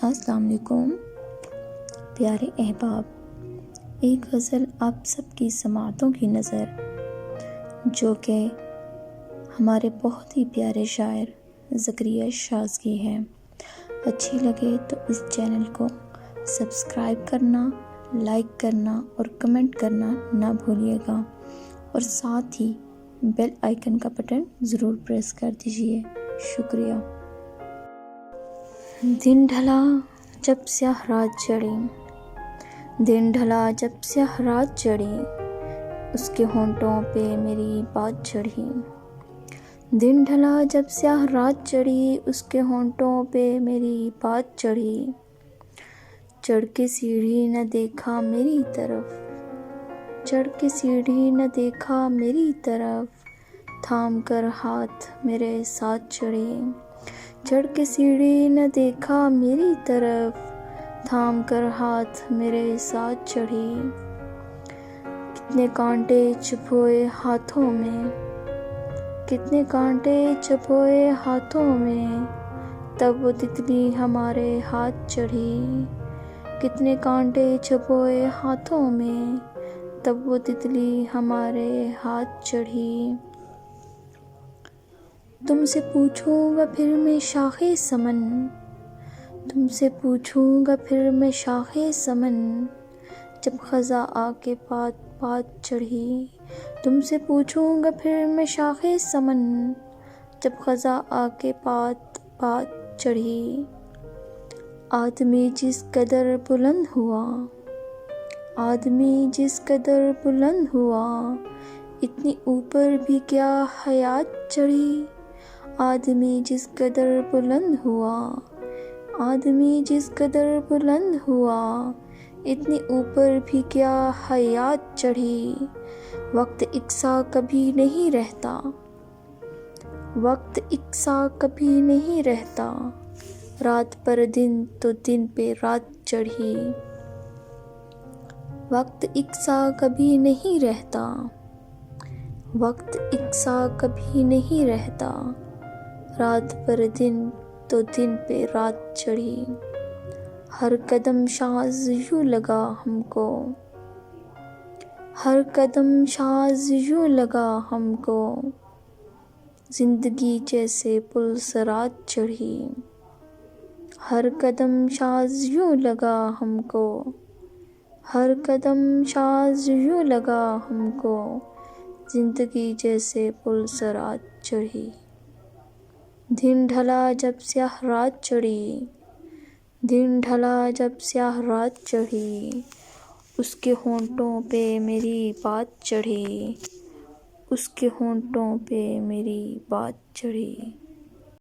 السلام علیکم پیارے احباب، ایک غزل آپ سب کی سماعتوں کی نظر، جو کہ ہمارے بہت ہی پیارے شاعر زکریا شاز کی ہے۔ اچھی لگے تو اس چینل کو سبسکرائب کرنا، لائک کرنا اور کمنٹ کرنا نہ بھولیے گا، اور ساتھ ہی بیل آئیکن کا بٹن ضرور پریس کر دیجیے۔ شکریہ۔ دن ڈھلا جب سیاہ رات چڑھی، دن ڈھلا جب سیاہ رات چڑھی، اس کے ہونٹوں پہ میری بات چڑھی۔ دن ڈھلا جب سیاہ رات چڑھی، اس کے ہونٹوں پہ میری بات چڑھی۔ چڑھ کے سیڑھی نہ دیکھا میری طرف، چڑھ کے سیڑھی نہ دیکھا میری طرف، تھام کر ہاتھ میرے ساتھ چڑھی۔ چڑھ کے سیڑھی نہ دیکھا میری طرف، تھام کر ہاتھ میرے ساتھ چڑھی۔ کتنے کانٹے چبھوئے ہاتھوں میں، کتنے کانٹے چبھوئے ہاتھوں میں، تب وہ تتلی ہمارے ہاتھ چڑھی۔ کتنے کانٹے چبھوئے ہاتھوں میں، تب وہ تتلی ہمارے ہاتھ چڑھی۔ تم سے پوچھوں گا پھر میں شاخ سمن، تم سے پوچھوں گا پھر میں شاخ سمن، جب خزاں آ کے پات پات چڑھی۔ تم سے پوچھوں گا پھر میں شاخ سمن، جب خزاں آ کے پات پات چڑھی۔ آدمی جس قدر بلند ہوا، آدمی جس قدر بلند ہوا، اتنی اوپر بھی کیا حیات چڑھی۔ آدمی جس قدر بلند ہوا، آدمی جس قدر بلند ہوا، اتنی اوپر بھی کیا حیات چڑھی۔ وقت یکساں کبھی نہیں رہتا، وقت یکساں کبھی نہیں رہتا، رات پر دن تو دن پہ رات چڑھی۔ وقت یکساں کبھی نہیں رہتا، وقت یکساں کبھی نہیں رہتا، رات پر دن تو دن پہ رات چڑھی۔ ہر قدم شاذ یوں لگا ہم کو، ہر قدم شاذ یوں لگا ہم کو، زندگی جیسے پل صراط چڑھی۔ ہر قدم شاذ یوں لگا ہم کو، ہر قدم شاذ یوں لگا ہم کو، زندگی جیسے پل صراط چڑھی۔ دن ڈھلا جب سیاہ رات چڑھی، دن ڈھلا جب سیاہ رات چڑھی، اس کے ہونٹوں پہ میری بات چڑھی، اس کے ہونٹوں پہ میری بات چڑھی۔